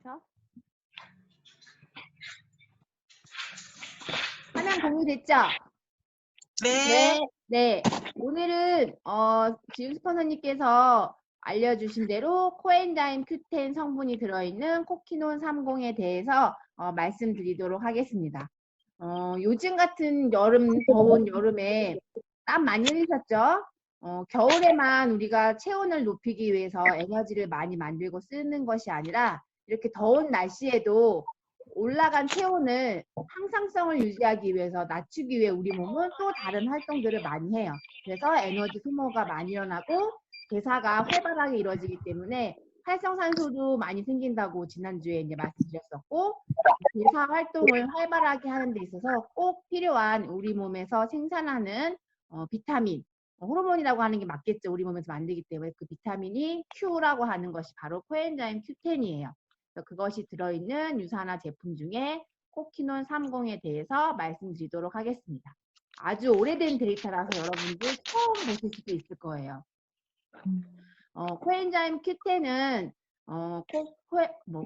그쵸? 화면 공유됐죠? 네. 네. 오늘은 지금 스포너님께서 알려주신 대로 코엔자임 Q10 성분이 들어있는 코키논 30에 대해서 말씀드리도록 하겠습니다. 요즘 같은 더운 여름에 땀 많이 흘리셨죠? 겨울에만 우리가 체온을 높이기 위해서 에너지를 많이 만들고 쓰는 것이 아니라 이렇게 더운 날씨에도 올라간 체온을 항상성을 유지하기 위해서 낮추기 위해 우리 몸은 또 다른 활동들을 많이 해요. 그래서 에너지 소모가 많이 일어나고 대사가 활발하게 이루어지기 때문에 활성산소도 많이 생긴다고 지난주에 이제 말씀드렸었고, 대사 활동을 활발하게 하는 데 있어서 꼭 필요한 우리 몸에서 생산하는 비타민, 호르몬이라고 하는 게 맞겠죠. 우리 몸에서 만들기 때문에 그 비타민이 Q라고 하는 것이 바로 코엔자임 Q10이에요. 그것이 들어있는 유산화 제품 중에 코키논 30에 대해서 말씀드리도록 하겠습니다. 아주 오래된 데이터라서 여러분들 처음 보실 수도 있을 거예요. 코엔자임 Q10은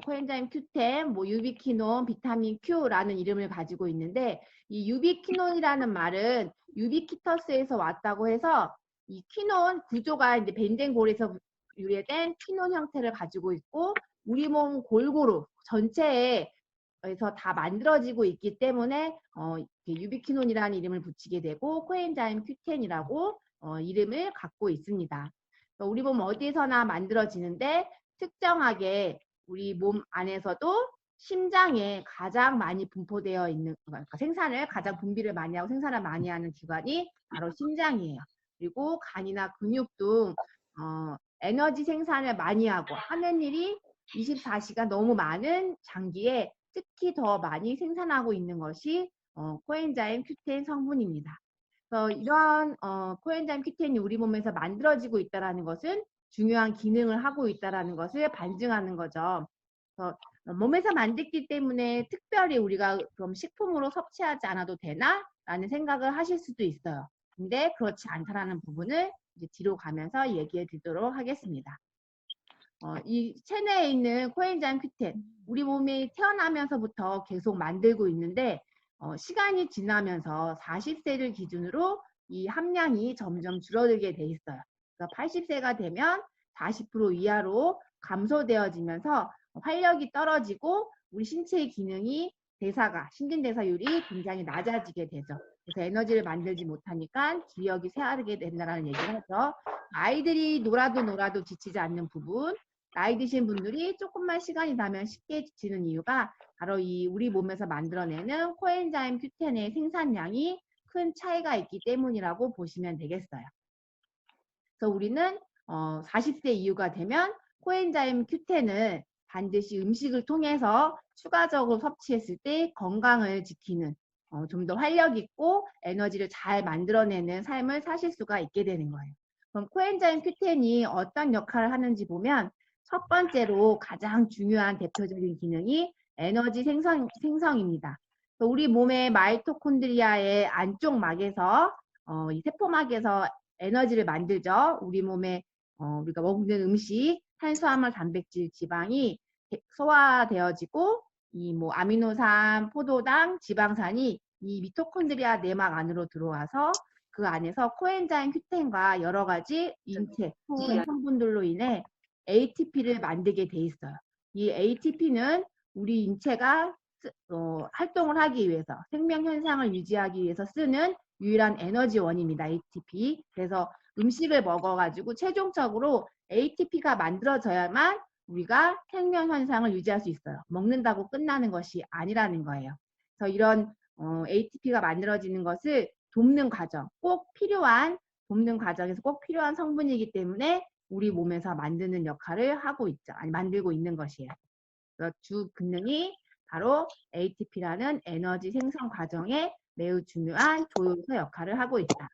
코엔자임 Q10, 유비키논, 비타민 Q라는 이름을 가지고 있는데, 이 유비키논이라는 말은 유비키터스에서 왔다고 해서 이 퀴논 구조가 이제 벤젠골에서 유래된 퀴논 형태를 가지고 있고, 우리 몸 골고루 전체에서 다 만들어지고 있기 때문에 유비키논이라는 이름을 붙이게 되고 코엔자임 Q10이라고 이름을 갖고 있습니다. 우리 몸 어디서나 만들어지는데 특정하게 우리 몸 안에서도 심장에 가장 많이 분포되어 있는, 그러니까 가장 분비를 많이 하고 생산을 많이 하는 기관이 바로 심장이에요. 그리고 간이나 근육 등 에너지 생산을 많이 하고 하는 일이 24시간 너무 많은 장기에 특히 더 많이 생산하고 있는 것이 코엔자임 Q10 성분입니다. 이러한 코엔자임 Q10이 우리 몸에서 만들어지고 있다는 것은 중요한 기능을 하고 있다는 것을 반증하는 거죠. 몸에서 만들기 때문에 특별히 우리가 그럼 식품으로 섭취하지 않아도 되나? 라는 생각을 하실 수도 있어요. 근데 그렇지 않다라는 부분을 이제 뒤로 가면서 얘기해 드리도록 하겠습니다. 이 체내에 있는 코엔자임 Q10, 우리 몸이 태어나면서부터 계속 만들고 있는데 시간이 지나면서 40세를 기준으로 이 함량이 점점 줄어들게 돼 있어요. 그래서 80세가 되면 40% 이하로 감소되어지면서 활력이 떨어지고 우리 신체의 기능이 신진대사율이 굉장히 낮아지게 되죠. 그래서 에너지를 만들지 못하니까 기력이 쇠하게 된다는 얘기를 하죠. 아이들이 놀아도 지치지 않는 부분, 나이 드신 분들이 조금만 시간이 나면 쉽게 지치는 이유가 바로 이 우리 몸에서 만들어내는 코엔자임 Q10의 생산량이 큰 차이가 있기 때문이라고 보시면 되겠어요. 그래서 우리는 40세 이후가 되면 코엔자임 Q10을 반드시 음식을 통해서 추가적으로 섭취했을 때 건강을 지키는 좀 더 활력 있고 에너지를 잘 만들어내는 삶을 사실 수가 있게 되는 거예요. 그럼 코엔자임 Q10이 어떤 역할을 하는지 보면 첫 번째로 가장 중요한 대표적인 기능이 에너지 생성입니다. 우리 몸의 마이토콘드리아의 안쪽 막에서 이 세포막에서 에너지를 만들죠. 우리 몸에 우리가 먹는 음식, 탄수화물, 단백질, 지방이 소화되어지고 이 아미노산, 포도당, 지방산이 이 미토콘드리아 내막 안으로 들어와서 그 안에서 코엔자임 Q10과 여러 가지 인체 성분들로 인해 ATP를 만들게 돼 있어요. 이 ATP는 우리 인체가 활동을 하기 위해서 생명 현상을 유지하기 위해서 쓰는 유일한 에너지원입니다. ATP. 그래서 음식을 먹어가지고 최종적으로 ATP가 만들어져야만 우리가 생명 현상을 유지할 수 있어요. 먹는다고 끝나는 것이 아니라는 거예요. 그래서 이런 ATP가 만들어지는 것을 돕는 과정에서 꼭 필요한 성분이기 때문에 우리 몸에서 만드는 역할을 하고 있죠. 만들고 있는 것이에요. 그래서 주 기능이 바로 ATP라는 에너지 생성 과정에 매우 중요한 조효소 역할을 하고 있다.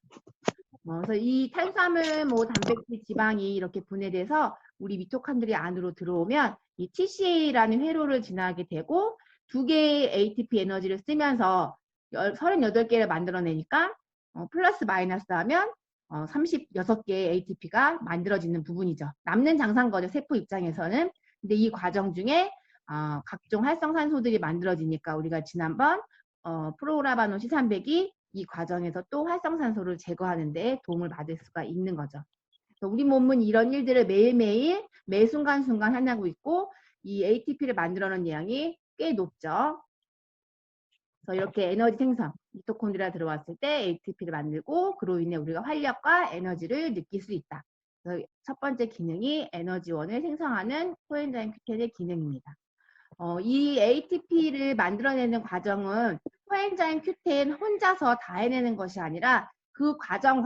그래서 이 탄수화물, 단백질, 지방이 이렇게 분해돼서 우리 미토콘드리아 안으로 들어오면 이 TCA라는 회로를 지나게 되고 2개의 ATP 에너지를 쓰면서 38개를 만들어내니까 플러스 마이너스 하면 36개의 ATP가 만들어지는 부분이죠. 남는 장산거죠. 세포 입장에서는. 근데 이 과정 중에 각종 활성산소들이 만들어지니까 우리가 지난번 프로라바노 C300이 이 과정에서 또 활성산소를 제거하는 데 도움을 받을 수가 있는 거죠. 그래서 우리 몸은 이런 일들을 매일매일 매 순간순간 해내고 있고 이 ATP를 만들어내는 양이 꽤 높죠. 그래서 이렇게 에너지 생성, 미토콘드리아 들어왔을 때 ATP를 만들고 그로 인해 우리가 활력과 에너지를 느낄 수 있다. 그래서 첫 번째 기능이 에너지원을 생성하는 코엔자임 Q10의 기능입니다. 이 ATP를 만들어내는 과정은 코엔자임 Q10 혼자서 다 해내는 것이 아니라 그 과정,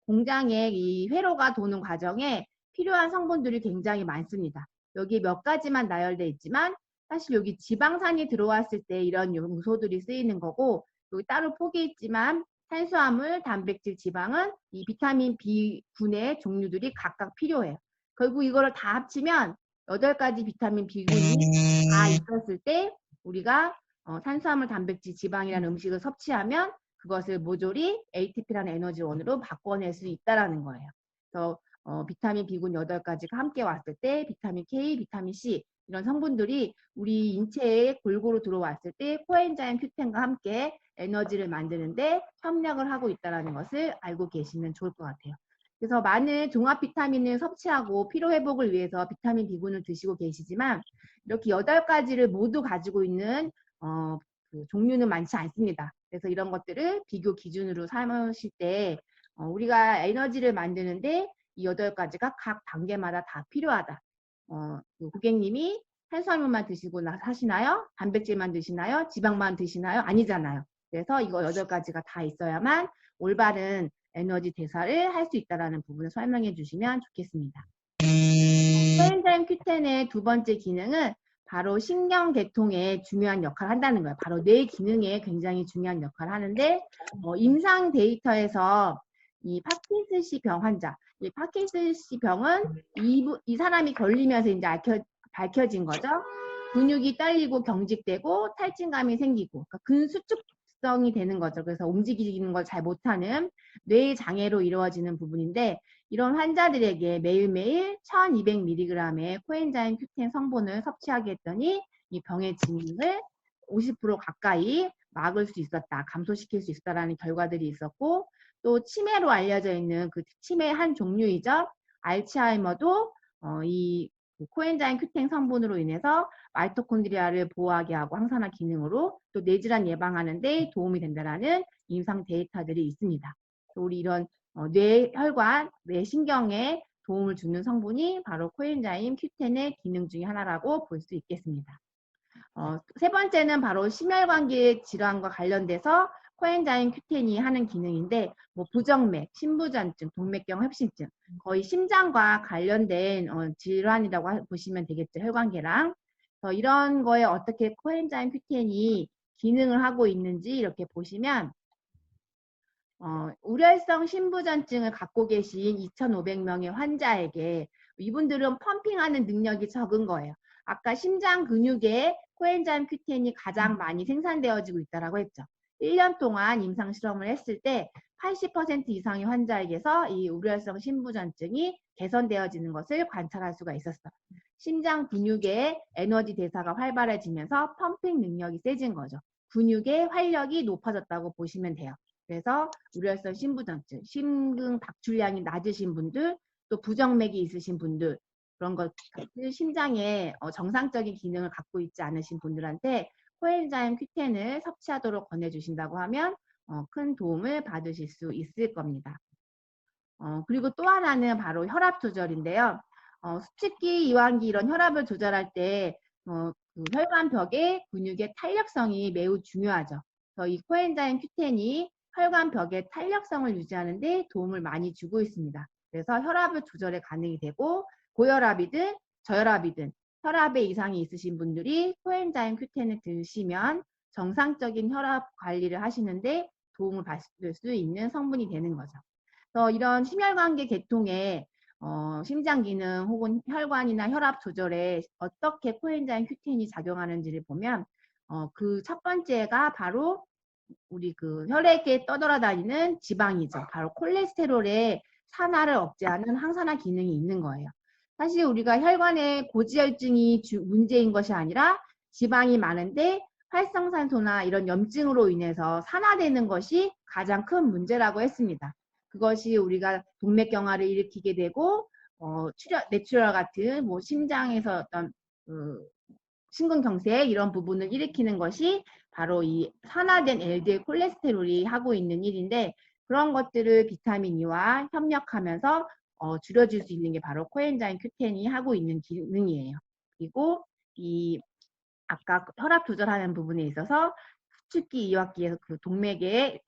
공장에 이 회로가 도는 과정에 필요한 성분들이 굉장히 많습니다. 여기 몇 가지만 나열되어 있지만 사실 여기 지방산이 들어왔을 때 이런 요소들이 쓰이는 거고 여기 따로 포기했지만 탄수화물, 단백질, 지방은 이 비타민 B군의 종류들이 각각 필요해요. 결국 이거를 다 합치면 8가지 비타민 B군이 다 있었을 때 우리가 탄수화물, 단백질, 지방이라는 음식을 섭취하면 그것을 모조리 ATP라는 에너지원으로 바꿔낼 수 있다는 거예요. 그래서 비타민 B군 8가지가 함께 왔을 때 비타민 K, 비타민 C 이런 성분들이 우리 인체에 골고루 들어왔을 때 코엔자임 Q10과 함께 에너지를 만드는데 협력을 하고 있다는 것을 알고 계시면 좋을 것 같아요. 그래서 많은 종합 비타민을 섭취하고 피로 회복을 위해서 비타민 B군을 드시고 계시지만 이렇게 8가지를 모두 가지고 있는 그 종류는 많지 않습니다. 그래서 이런 것들을 비교 기준으로 삼으실 때 우리가 에너지를 만드는데 이 8가지가 각 단계마다 다 필요하다. 그 고객님이 탄수화물만 드시고 하시나요? 단백질만 드시나요? 지방만 드시나요? 아니잖아요. 그래서 이거 8가지가 다 있어야만 올바른 에너지 대사를 할 수 있다는 부분을 설명해 주시면 좋겠습니다. 코엔자임 Q10의 두 번째 기능은 바로 신경계통에 중요한 역할을 한다는 거예요. 바로 뇌 기능에 굉장히 중요한 역할을 하는데 임상 데이터에서 이 파킨슨씨 병 환자, 이 파킨슨씨 병은 이 사람이 걸리면서 이제 밝혀진 거죠. 근육이 떨리고 경직되고 탈진감이 생기고 그러니까 근수축성이 되는 거죠. 그래서 움직이는 걸 잘 못하는 뇌 장애로 이루어지는 부분인데 이런 환자들에게 매일매일 1200mg의 코엔자임 Q10 성분을 섭취하게 했더니 이 병의 진행을 50% 가까이 막을 수 있었다, 감소시킬 수 있었다라는 결과들이 있었고 또 치매로 알려져 있는 그 치매의 한 종류이죠. 알츠하이머도 이 코엔자임 Q10 성분으로 인해서 마이토콘드리아를 보호하게 하고 항산화 기능으로 또 뇌질환 예방하는 데 도움이 된다는 임상 데이터들이 있습니다. 우리 이런 뇌, 혈관, 뇌신경에 도움을 주는 성분이 바로 코엔자임 Q10의 기능 중에 하나라고 볼 수 있겠습니다. 세 번째는 바로 심혈관계 질환과 관련돼서 코엔자임 Q10이 하는 기능인데 뭐 부정맥, 심부전증, 동맥경 협심증 거의 심장과 관련된 질환이라고 보시면 되겠죠. 혈관계랑. 이런 거에 어떻게 코엔자임 Q10이 기능을 하고 있는지 이렇게 보시면 우려성 심부전증을 갖고 계신 2,500명의 환자에게 이분들은 펌핑하는 능력이 적은 거예요. 아까 심장 근육에 코엔자임 Q10이 가장 많이 생산되어지고 있다고 했죠. 1년 동안 임상 실험을 했을 때 80% 이상의 환자에게서 이 우려성 심부전증이 개선되어지는 것을 관찰할 수가 있었어요. 심장 근육의 에너지 대사가 활발해지면서 펌핑 능력이 세진 거죠. 근육의 활력이 높아졌다고 보시면 돼요. 그래서 우려성 심부전증, 심근 박출량이 낮으신 분들, 또 부정맥이 있으신 분들, 그런 것들 심장에 정상적인 기능을 갖고 있지 않으신 분들한테 코엔자임 Q10을 섭취하도록 권해주신다고 하면 큰 도움을 받으실 수 있을 겁니다. 그리고 또 하나는 바로 혈압 조절인데요. 수축기, 이완기 이런 혈압을 조절할 때 그 혈관벽의 근육의 탄력성이 매우 중요하죠. 그래서 이 코엔자임 Q10이 혈관벽의 탄력성을 유지하는 데 도움을 많이 주고 있습니다. 그래서 혈압을 조절에 가능이 되고 고혈압이든 저혈압이든 혈압에 이상이 있으신 분들이 코엔자임 Q10을 드시면 정상적인 혈압 관리를 하시는데 도움을 받을 수 있는 성분이 되는 거죠. 그래서 이런 심혈관계 계통에 심장 기능 혹은 혈관이나 혈압 조절에 어떻게 코엔자임 Q10이 작용하는지를 보면 그 첫 번째가 바로 우리 그 혈액에 떠돌아다니는 지방이죠. 바로 콜레스테롤의 산화를 억제하는 항산화 기능이 있는 거예요. 사실 우리가 혈관에 고지혈증이 문제인 것이 아니라 지방이 많은데 활성산소나 이런 염증으로 인해서 산화되는 것이 가장 큰 문제라고 했습니다. 그것이 우리가 동맥경화를 일으키게 되고 뇌출혈 같은 뭐 심장에서 어떤 심근경색 이런 부분을 일으키는 것이 바로 이 산화된 LDL 콜레스테롤이 하고 있는 일인데 그런 것들을 비타민 E와 협력하면서 줄여줄 수 있는 게 바로 코엔자임 Q10이 하고 있는 기능이에요. 그리고 이 아까 혈압 조절하는 부분에 있어서 수축기 이완기에서 그 동맥벽의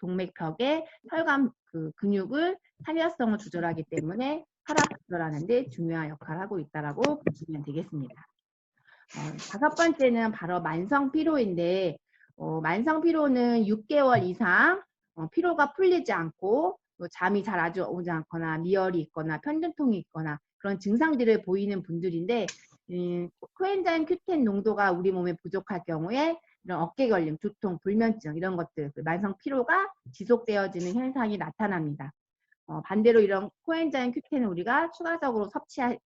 혈관 그 근육을 탄력성을 조절하기 때문에 혈압 조절하는 데 중요한 역할을 하고 있다라고 보시면 되겠습니다. 다섯 번째는 바로 만성 피로인데 만성 피로는 6개월 이상 피로가 풀리지 않고 잠이 잘 아주 오지 않거나 미열이 있거나 편두통이 있거나 그런 증상들을 보이는 분들인데 코엔자임 Q10 농도가 우리 몸에 부족할 경우에 이런 어깨결림, 두통, 불면증 이런 것들 만성 피로가 지속되어지는 현상이 나타납니다. 반대로 이런 코엔자임 Q10을 우리가 추가적으로 섭취할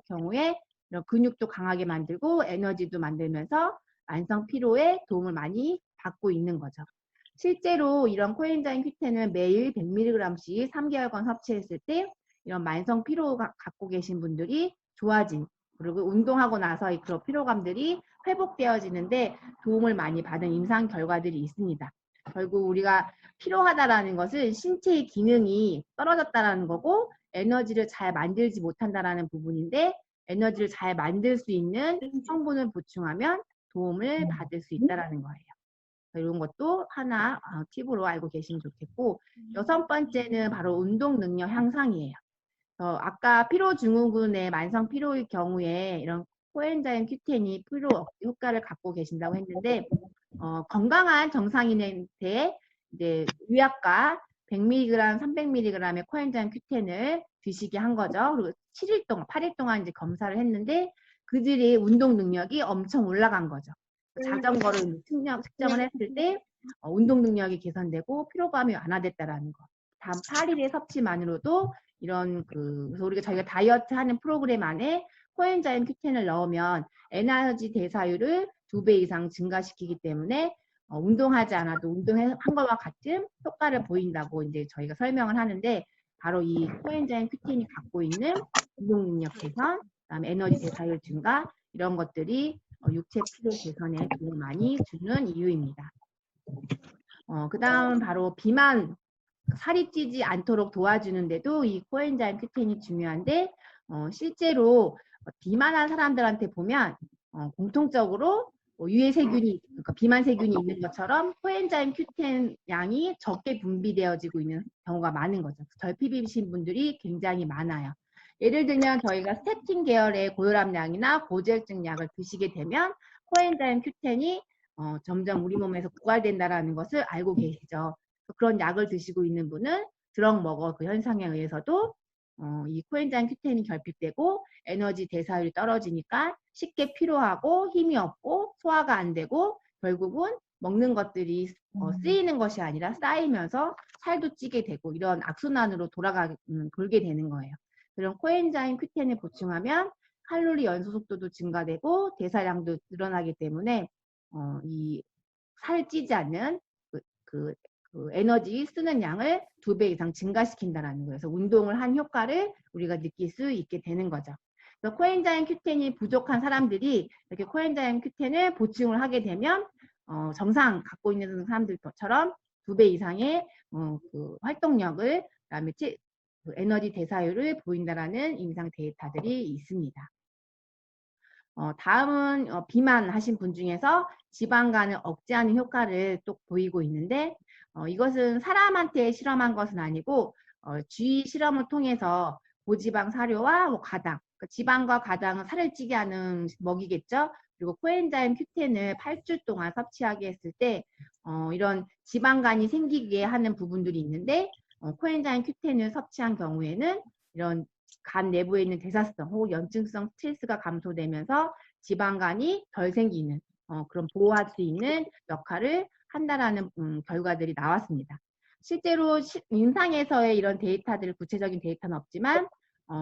경우에 이런 근육도 강하게 만들고 에너지도 만들면서 만성 피로에 도움을 많이 받고 있는 거죠. 실제로 이런 코엔자임 Q10은 매일 100mg씩 3개월간 섭취했을 때 이런 만성 피로가 갖고 계신 분들이 좋아진 그리고 운동하고 나서 그런 피로감들이 회복되어지는데 도움을 많이 받은 임상 결과들이 있습니다. 결국 우리가 피로하다라는 것은 신체의 기능이 떨어졌다라는 거고 에너지를 잘 만들지 못한다라는 부분인데 에너지를 잘 만들 수 있는 성분을 보충하면 도움을 받을 수 있다라는 거예요. 이런 것도 하나 팁으로 알고 계시면 좋겠고 여섯 번째는 바로 운동 능력 향상이에요. 아까 피로증후군의 만성 피로의 경우에 이런 코엔자임 Q10이 피로 억제 효과를 갖고 계신다고 했는데 건강한 정상인한테 이제 의학과 100mg, 300mg의 코엔자임 Q10을 드시게 한 거죠. 그리고 7일 동안, 8일 동안 이제 검사를 했는데 그들의 운동 능력이 엄청 올라간 거죠. 자전거를 측정을 했을 때 운동 능력이 개선되고 피로감이 완화됐다라는 거. 다음 8일의 섭취만으로도 이런 그래서 우리가 저희가 다이어트 하는 프로그램 안에 코엔자임 Q10을 넣으면 에너지 대사율을 2배 이상 증가시키기 때문에 운동하지 않아도 운동한 것과 같은 효과를 보인다고 이제 저희가 설명을 하는데 바로 이 코엔자임 Q10이 갖고 있는 운동 능력 개선, 그다음에 에너지 대사율 증가 이런 것들이 육체 피로 개선에 도움을 많이 주는 이유입니다. 그다음 바로 비만 살이 찌지 않도록 도와주는데도 이 코엔자임 Q10이 중요한데 실제로 비만한 사람들한테 보면 공통적으로 유해 세균이 그러니까 비만 세균이 있는 것처럼 코엔자임 Q10 양이 적게 분비되어지고 있는 경우가 많은 거죠. 결핍이신 분들이 굉장히 많아요. 예를 들면 저희가 스태틴 계열의 고혈압약이나 고지혈증 약을 드시게 되면 코엔자임 Q10이 점점 우리 몸에서 고갈된다라는 것을 알고 계시죠. 그런 약을 드시고 있는 분은 드럭 먹어 그 현상에 의해서도 이 코엔자임 Q10이 결핍되고 에너지 대사율이 떨어지니까 쉽게 피로하고 힘이 없고 소화가 안 되고 결국은 먹는 것들이 쓰이는 것이 아니라 쌓이면서 살도 찌게 되고 이런 악순환으로 돌게 되는 거예요. 그런 코엔자임 Q10을 보충하면 칼로리 연소 속도도 증가되고 대사량도 늘어나기 때문에 이 살 찌지 않는 그 에너지 쓰는 양을 2배 이상 증가시킨다는 거예요. 그래서 운동을 한 효과를 우리가 느낄 수 있게 되는 거죠. 그래서 코엔자임 Q10이 부족한 사람들이 이렇게 코엔자임 Q10을 보충을 하게 되면 정상 갖고 있는 사람들처럼 2배 이상의 그 활동력을 그다음에 에너지 대사율을 보인다라는 임상 데이터들이 있습니다. 다음은 비만하신 분 중에서 지방간을 억제하는 효과를 또 보이고 있는데 이것은 사람한테 실험한 것은 아니고 주의 실험을 통해서 고지방 사료와 뭐 가당, 그러니까 지방과 가당은 살을 찌게 하는 먹이겠죠. 그리고 코엔자임 Q10을 8주 동안 섭취하게 했을 때 이런 지방간이 생기게 하는 부분들이 있는데 코엔자임 Q10을 섭취한 경우에는 이런 간 내부에 있는 대사성 혹은 염증성 스트레스가 감소되면서 지방간이 덜 생기는 그런 보호할 수 있는 역할을 한다라는 결과들이 나왔습니다. 실제로 임상에서의 이런 데이터들 구체적인 데이터는 없지만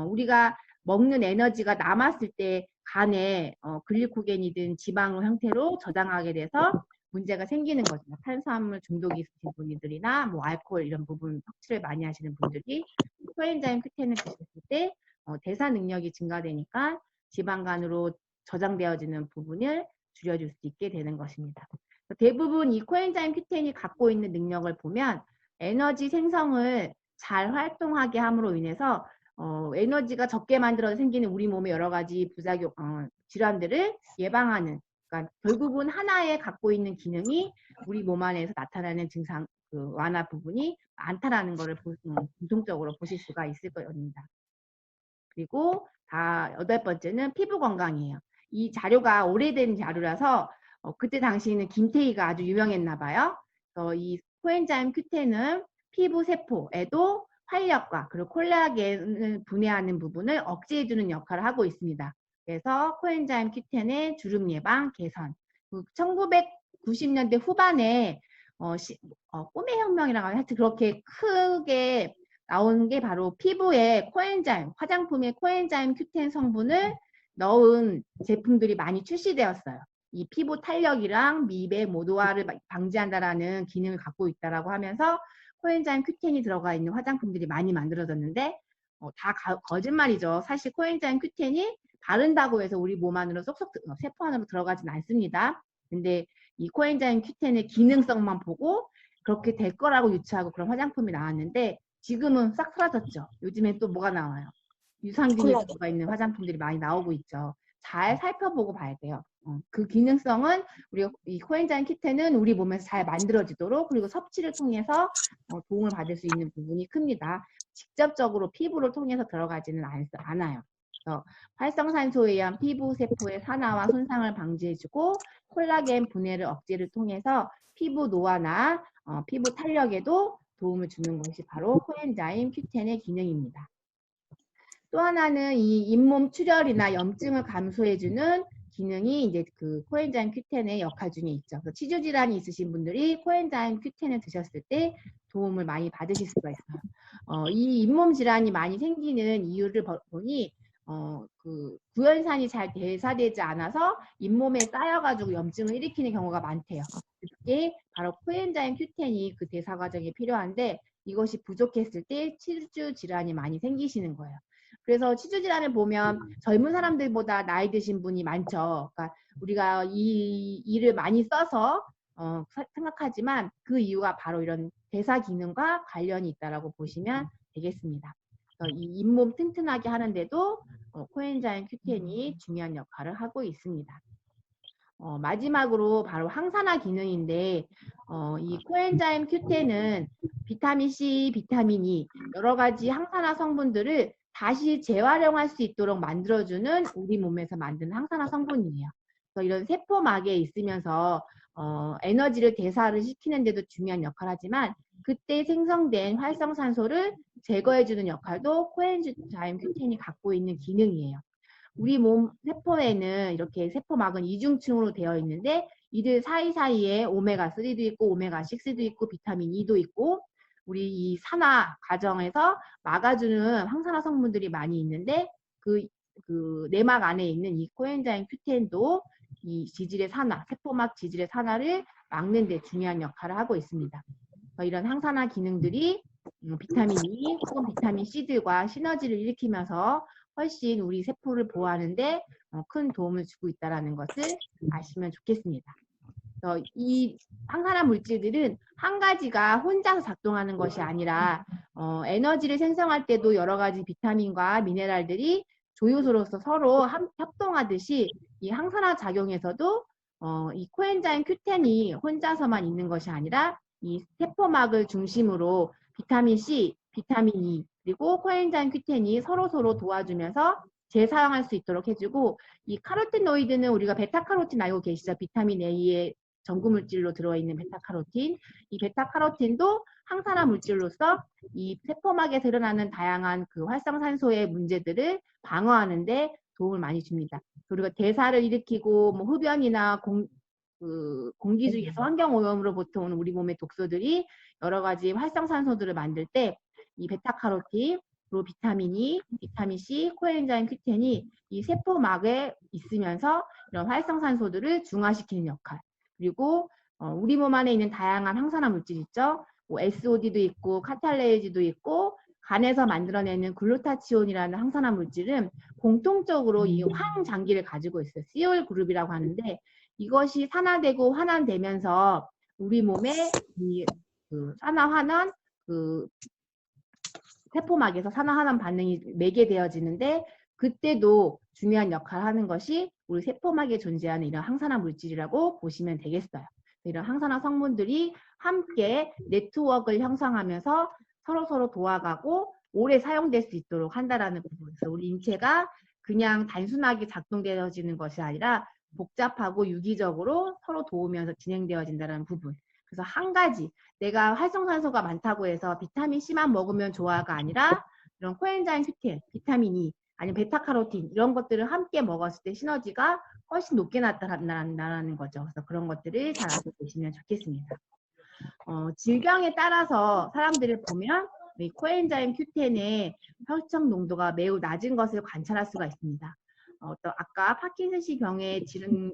우리가 먹는 에너지가 남았을 때 간에 글리코겐이든 지방 형태로 저장하게 돼서 문제가 생기는 거죠. 탄수화물 중독이 있으신 분들이나 뭐 알코올 이런 부분 섭취를 많이 하시는 분들이 코엔자임 Q10을 드셨을 때 대사 능력이 증가되니까 지방간으로 저장되어지는 부분을 줄여줄 수 있게 되는 것입니다. 대부분 이 코엔자임 Q10이 갖고 있는 능력을 보면 에너지 생성을 잘 활동하게 함으로 인해서 에너지가 적게 만들어서 생기는 우리 몸의 여러 가지 부작용, 질환들을 예방하는, 그러니까 결국은 하나에 갖고 있는 기능이 우리 몸 안에서 나타나는 증상, 그 완화 부분이 많다라는 것을 공통적으로 보실 수가 있을 겁니다. 그리고 여덟 번째는 피부 건강이에요. 이 자료가 오래된 자료라서 그때 당시에는 김태희가 아주 유명했나 봐요. 이 코엔자임 Q10은 피부 세포에도 활력과 그리고 콜라겐을 분해하는 부분을 억제해주는 역할을 하고 있습니다. 그래서 코엔자임 Q10의 주름 예방, 개선. 1990년대 후반에 꿈의 혁명이라고 하여튼 그렇게 크게 나온 게 바로 피부에 코엔자임, 화장품에 코엔자임 Q10 성분을 넣은 제품들이 많이 출시되었어요. 이 피부 탄력이랑 미백, 노화를 방지한다라는 기능을 갖고 있다라고 하면서 코엔자임 Q10이 들어가 있는 화장품들이 많이 만들어졌는데 다 거짓말이죠. 사실 코엔자임 Q10이 바른다고 해서 우리 몸 안으로 쏙쏙 세포 안으로 들어가진 않습니다. 근데 이 코엔자임 Q10의 기능성만 보고 그렇게 될 거라고 유추하고 그런 화장품이 나왔는데 지금은 싹 사라졌죠. 요즘엔 또 뭐가 나와요? 유산균이 들어가 있는 화장품들이 많이 나오고 있죠. 잘 살펴보고 봐야 돼요. 그 기능성은 우리가 이 코엔자임 Q10은 우리 몸에서 잘 만들어지도록 그리고 섭취를 통해서 도움을 받을 수 있는 부분이 큽니다. 직접적으로 피부를 통해서 들어가지는 않아요. 활성산소에 의한 피부 세포의 산화와 손상을 방지해주고 콜라겐 분해를 억제를 통해서 피부 노화나 피부 탄력에도 도움을 주는 것이 바로 코엔자임 Q10의 기능입니다. 또 하나는 이 잇몸 출혈이나 염증을 감소해주는 기능이 이제 그 코엔자임 Q10의 역할 중에 있죠. 치주 질환이 있으신 분들이 코엔자임 Q10을 드셨을 때 도움을 많이 받으실 수가 있어요. 이 잇몸 질환이 많이 생기는 이유를 보니 그 구연산이 잘 대사되지 않아서 잇몸에 쌓여가지고 염증을 일으키는 경우가 많대요. 그게 바로 코엔자임 Q10이 그 대사 과정에 필요한데 이것이 부족했을 때 치주 질환이 많이 생기시는 거예요. 그래서 치주 질환을 보면 젊은 사람들보다 나이 드신 분이 많죠. 그러니까 우리가 이 일을 많이 써서 생각하지만 그 이유가 바로 이런 대사 기능과 관련이 있다라고 보시면 되겠습니다. 이 잇몸 튼튼하게 하는데도 코엔자임 Q10이 중요한 역할을 하고 있습니다. 마지막으로 바로 항산화 기능인데 이 코엔자임 Q10은 비타민 C, 비타민 E 여러 가지 항산화 성분들을 다시 재활용할 수 있도록 만들어주는 우리 몸에서 만든 항산화 성분이에요. 그래서 이런 세포막에 있으면서 에너지를 대사를 시키는 데도 중요한 역할을 하지만 그때 생성된 활성산소를 제거해주는 역할도 코엔자임 Q10이 갖고 있는 기능이에요. 우리 몸 세포에는 이렇게 세포막은 이중층으로 되어 있는데 이들 사이사이에 오메가3도 있고 오메가6도 있고 비타민 E도 있고 우리 이 산화 과정에서 막아주는 항산화 성분들이 많이 있는데 그 내막 안에 있는 이 코엔자임 Q10도 이 지질의 산화, 세포막 지질의 산화를 막는 데 중요한 역할을 하고 있습니다. 이런 항산화 기능들이 비타민 E 혹은 비타민 C들과 시너지를 일으키면서 훨씬 우리 세포를 보호하는데 큰 도움을 주고 있다는 것을 아시면 좋겠습니다. 이 항산화 물질들은 한 가지가 혼자서 작동하는 것이 아니라 에너지를 생성할 때도 여러 가지 비타민과 미네랄들이 조효소로서 서로 협동하듯이 이 항산화 작용에서도 이 코엔자임 Q10이 혼자서만 있는 것이 아니라 이 세포막을 중심으로 비타민 C, 비타민 E 그리고 코엔자임 Q10이 서로 도와주면서 재사용할 수 있도록 해주고 이 카로티노이드는 우리가 베타카로틴 알고 계시죠? 비타민 A의 전구물질로 들어있는 베타카로틴. 이 베타카로틴도 항산화 물질로서 이 세포막에서 일어나는 다양한 그 활성산소의 문제들을 방어하는데 도움을 많이 줍니다. 그리고 대사를 일으키고 뭐 흡연이나 공기 중에서 환경오염으로부터 오는 우리 몸의 독소들이 여러 가지 활성산소들을 만들 때 이 베타카로틴 그리고 비타민 E, 비타민 C, 코엔자임 Q10이 이 세포막에 있으면서 이런 활성산소들을 중화시키는 역할. 그리고 우리 몸 안에 있는 다양한 항산화 물질 있죠. 뭐 SOD도 있고 카탈레이즈도 있고 간에서 만들어내는 글루타치온이라는 항산화 물질은 공통적으로 이 황장기를 가지고 있어요. 시올 그룹이라고 하는데 이것이 산화되고 환원되면서 우리 몸에 이 산화환원 세포막에서 산화환원 반응이 매개되어지는데 그때도 중요한 역할을 하는 것이 우리 세포막에 존재하는 이런 항산화 물질이라고 보시면 되겠어요. 이런 항산화 성분들이 함께 네트워크를 형성하면서 서로 도와가고 오래 사용될 수 있도록 한다라는 부분에서 우리 인체가 그냥 단순하게 작동되어지는 것이 아니라 복잡하고 유기적으로 서로 도우면서 진행되어진다는 부분. 그래서 한 가지 내가 활성산소가 많다고 해서 비타민 C만 먹으면 좋아가 아니라 이런 코엔자임 Q10, 비타민 E, 아니면 베타카로틴 이런 것들을 함께 먹었을 때 시너지가 훨씬 높게 나타난다는 거죠. 그래서 그런 것들을 잘 알고 계시면 좋겠습니다. 질병에 따라서 사람들을 보면 이 코엔자임 Q10의 혈청 농도가 매우 낮은 것을 관찰할 수가 있습니다. 아까 파킨슨씨 병의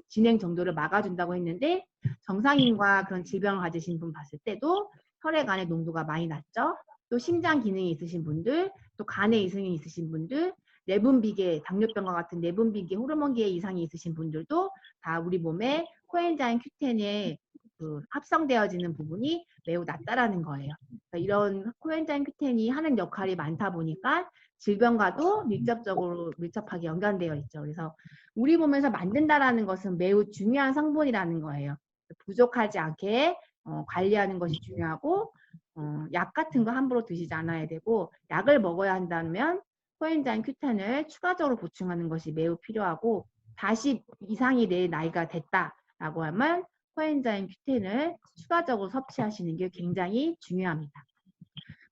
진행 정도를 막아준다고 했는데 정상인과 그런 질병을 가지신 분 봤을 때도 혈액 안에 농도가 많이 낮죠. 또 심장 기능이 있으신 분들, 또 간에 이상이 있으신 분들, 내분비계, 당뇨병과 같은 내분비계, 호르몬계 이상이 있으신 분들도 다 우리 몸에 코엔자임 Q10에 합성되어지는 부분이 매우 낮다라는 거예요. 그러니까 이런 코엔자임 Q10이 하는 역할이 많다 보니까 질병과도 밀접하게 연관되어 있죠. 그래서 우리 몸에서 만든다라는 것은 매우 중요한 성분이라는 거예요. 부족하지 않게 관리하는 것이 중요하고 약 같은 거 함부로 드시지 않아야 되고 약을 먹어야 한다면 코엔자임 Q10을 추가적으로 보충하는 것이 매우 필요하고 40 이상이 내 나이가 됐다라고 하면 코엔자임 Q10을 추가적으로 섭취하시는 게 굉장히 중요합니다.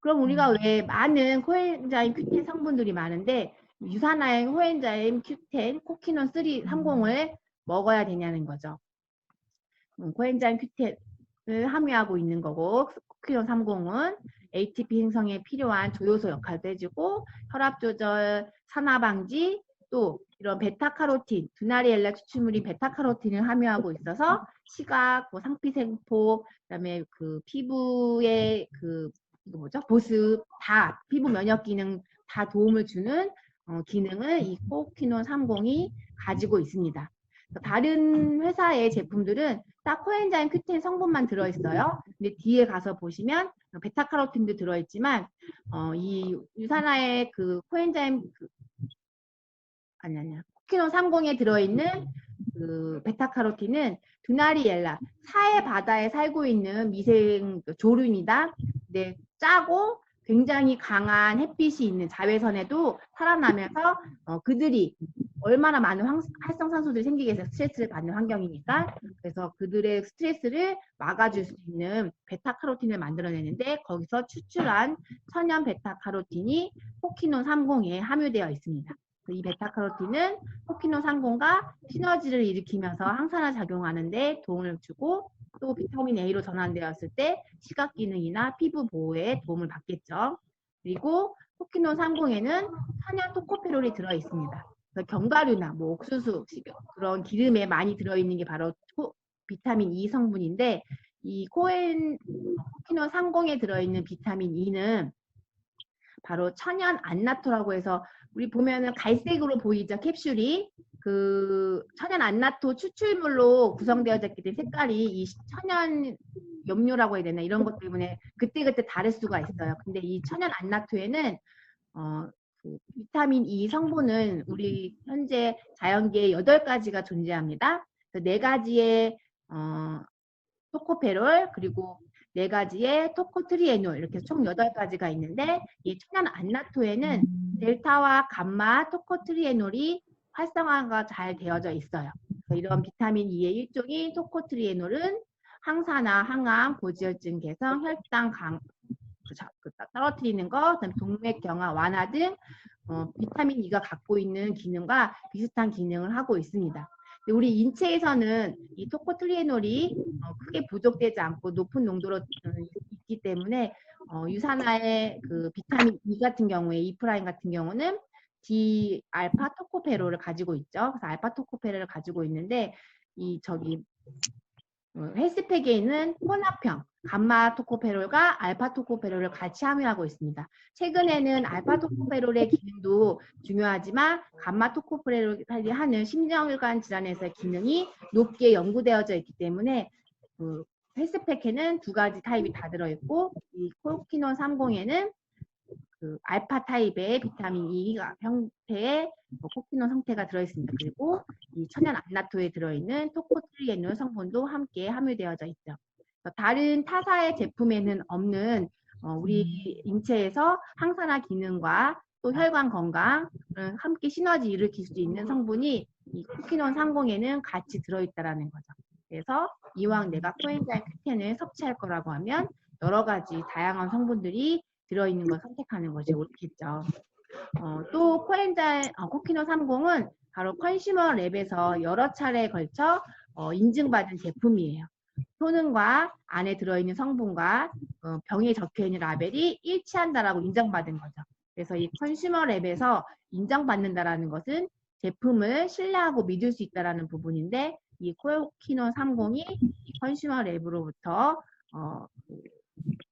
그럼 우리가 왜 많은 코엔자임 Q10 성분들이 많은데 유산화행 코엔자임 Q10, 코키논 330을 먹어야 되냐는 거죠. 코엔자임 Q10을 함유하고 있는 거고 코키논 30은 ATP 생성에 필요한 조효소 역할도 해주고 혈압 조절, 산화 방지, 또 이런 베타카로틴, 두나리엘라 추출물인 베타카로틴을 함유하고 있어서 시각, 뭐 상피세포, 그다음에 그 피부의 이거 뭐죠? 보습, 다 피부 면역 기능 다 도움을 주는 기능을 이 코키논 30이 가지고 있습니다. 다른 회사의 제품들은 딱 코엔자임 Q10 성분만 들어있어요. 근데 뒤에 가서 보시면 베타카로틴도 들어있지만 이 유산화의 코엔자임 코키논 30에 들어있는 베타카로틴은 두나리엘라 사해 바다에 살고 있는 미생 조류입니다. 근데 짜고 굉장히 강한 햇빛이 있는 자외선에도 살아나면서 그들이 얼마나 많은 활성산소들이 생기게 해서 스트레스를 받는 환경이니까 그래서 그들의 스트레스를 막아줄 수 있는 베타카로틴을 만들어내는데 거기서 추출한 천연 베타카로틴이 코키논 30에 함유되어 있습니다. 이 베타카로틴은 코키논 30과 시너지를 일으키면서 항산화 작용하는 데 도움을 주고 또 비타민 A로 전환되었을 때 시각 기능이나 피부 보호에 도움을 받겠죠. 그리고 코키논 30에는 천연 토코페롤이 들어 있습니다. 견과류나 뭐 옥수수, 그런 기름에 많이 들어있는 게 바로 비타민 E 성분인데 이 코키논 30에 들어있는 비타민 E는 바로 천연 안나토라고 해서 우리 보면은 갈색으로 보이죠 캡슐이 천연 안나토 추출물로 구성되어졌기 때문에 색깔이 이 천연 염료라고 해야 되나 이런 것 때문에 그때그때 다를 수가 있어요. 근데 이 천연 안나토에는 비타민 E 성분은 우리 현재 자연계에 8가지가 존재합니다. 4가지의 토코페롤 그리고 4가지의 토코트리에놀 이렇게 총 8가지가 있는데 이 천연 안나토에는 델타와 감마 토코트리에놀이 활성화가 잘 되어져 있어요. 이런 비타민 E의 일종인 토코트리에놀은 항산화, 항암, 고지혈증 개선, 혈당 떨어뜨리는 것, 그다음에 동맥 경화 완화 등 비타민 E가 갖고 있는 기능과 비슷한 기능을 하고 있습니다. 우리 인체에서는 이 토코트리에놀이 크게 부족되지 않고 높은 농도로 있기 때문에 유산화의 그 비타민 E 같은 경우에 E 프라임 같은 경우는 D 알파 토코페롤을 가지고 있죠. 그래서 알파 토코페롤을 가지고 있는데 이 저기 헬스팩에 있는 혼합형 감마 토코페롤과 알파 토코페롤을 같이 함유하고 있습니다. 최근에는 알파 토코페롤의 기능도 중요하지만 감마 토코페롤이 하는 심혈관 질환에서의 기능이 높게 연구되어져 있기 때문에 그 헬스팩에는 두 가지 타입이 다 들어있고 이 코키논 30에는 그 알파 타입의 비타민 E 형태의 코키논 성태가 들어있습니다. 그리고 이 천연 안나토에 들어있는 토코트리에놀 성분도 함께 함유되어져 있죠. 다른 타사의 제품에는 없는 우리 인체에서 항산화 기능과 또 혈관 건강을 함께 시너지 일으킬 수 있는 성분이 이 코키논 30에는 같이 들어있다라는 거죠. 그래서 이왕 내가 코엔자임 Q10을 섭취할 거라고 하면 여러 가지 다양한 성분들이 들어있는 걸 선택하는 것이 옳겠죠. 또 코엔자임 코키논 30은 바로 컨슈머 랩에서 여러 차례에 걸쳐 인증받은 제품이에요. 효능과 안에 들어있는 성분과 병에 적혀있는 라벨이 일치한다라고 인정받은 거죠. 그래서 이 컨슈머 랩에서 인정받는다라는 것은 제품을 신뢰하고 믿을 수 있다라는 부분인데 이 코키논 30이 컨슈머 랩으로부터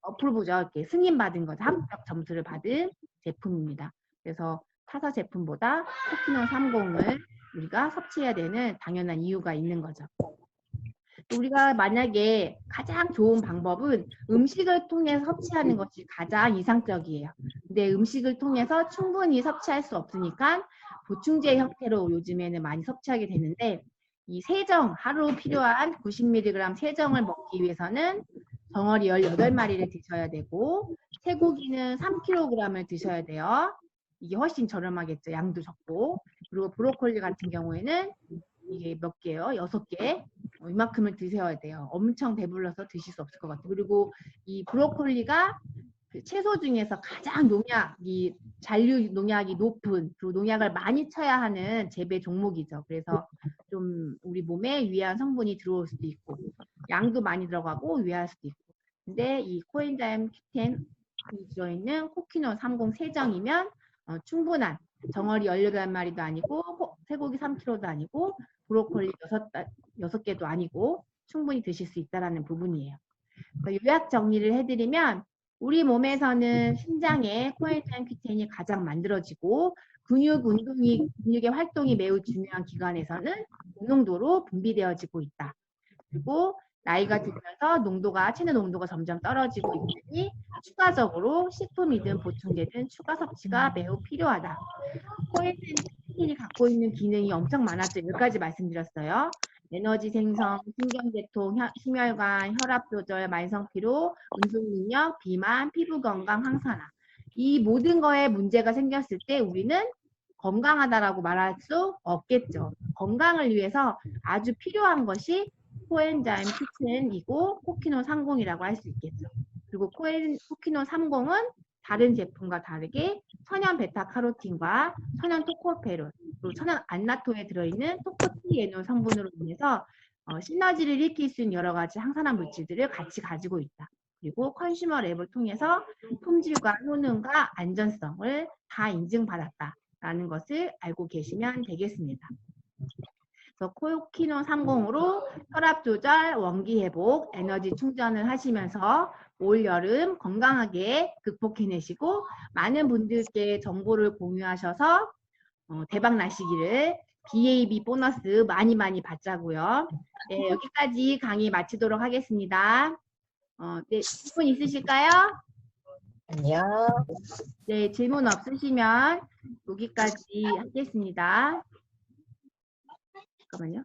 어프로브죠. 이렇게 승인받은 거죠. 합격 점수를 받은 제품입니다. 그래서 타사 제품보다 코키논 30을 우리가 섭취해야 되는 당연한 이유가 있는 거죠. 우리가 만약에 가장 좋은 방법은 음식을 통해서 섭취하는 것이 가장 이상적이에요. 근데 음식을 통해서 충분히 섭취할 수 없으니까 보충제 형태로 요즘에는 많이 섭취하게 되는데 이 세정, 하루 필요한 90mg 세정을 먹기 위해서는 덩어리 18마리를 드셔야 되고 쇠고기는 3kg을 드셔야 돼요. 이게 훨씬 저렴하겠죠. 양도 적고. 그리고 브로콜리 같은 경우에는 이게 몇 개요? 6개. 이만큼을 드셔야 돼요. 엄청 배불러서 드실 수 없을 것 같아요. 그리고 이 브로콜리가 그 채소 중에서 가장 농약이 잔류 농약이 높은 그리고 농약을 많이 쳐야 하는 재배 종목이죠. 그래서 좀 우리 몸에 유해한 성분이 들어올 수도 있고 양도 많이 들어가고 유해할 수도 있고. 근데 이 코엔자임 Q10이 들어있는 코키논 30 세정이면 충분한 덩어리 18마리도 아니고 쇠고기 3kg도 아니고 브로콜리 6개도 아니고 충분히 드실 수 있다는 부분이에요. 요약 정리를 해드리면 우리 몸에서는 심장에 코엔자임 Q10이 가장 만들어지고 근육의 활동이 매우 중요한 기관에서는 고농도로 분비되어지고 있다. 그리고 나이가 들면서 체내 농도가 점점 떨어지고 있으니 추가적으로 식품이든 보충제든 추가 섭취가 매우 필요하다. 코엔자임 Q10이 갖고 있는 기능이 엄청 많았죠. 여기까지 말씀드렸어요. 에너지 생성, 신경계통, 심혈관, 혈압 조절, 만성 피로, 운동 능력, 비만, 피부 건강, 항산화. 이 모든 거에 문제가 생겼을 때 우리는 건강하다라고 말할 수 없겠죠. 건강을 위해서 아주 필요한 것이 코엔자임 Q10이고 코키논 30이라고 할 수 있겠죠. 그리고 코키논 30은 다른 제품과 다르게 천연 베타카로틴과 천연 토코페롤, 그리고 천연 안나토에 들어있는 토코트리에놀 성분으로 인해서 시너지를 일으킬 수 있는 여러 가지 항산화 물질들을 같이 가지고 있다. 그리고 컨슈머 랩을 통해서 품질과 효능과 안전성을 다 인증받았다라는 것을 알고 계시면 되겠습니다. 그래서 코키논 30으로 혈압 조절, 원기 회복, 에너지 충전을 하시면서 올 여름 건강하게 극복해내시고 많은 분들께 정보를 공유하셔서 대박 나시기를 BAB 보너스 많이 받자고요. 네, 여기까지 강의 마치도록 하겠습니다. 네, 질문 있으실까요? 안녕. 네, 질문 없으시면 여기까지 하겠습니다. 잠깐만요.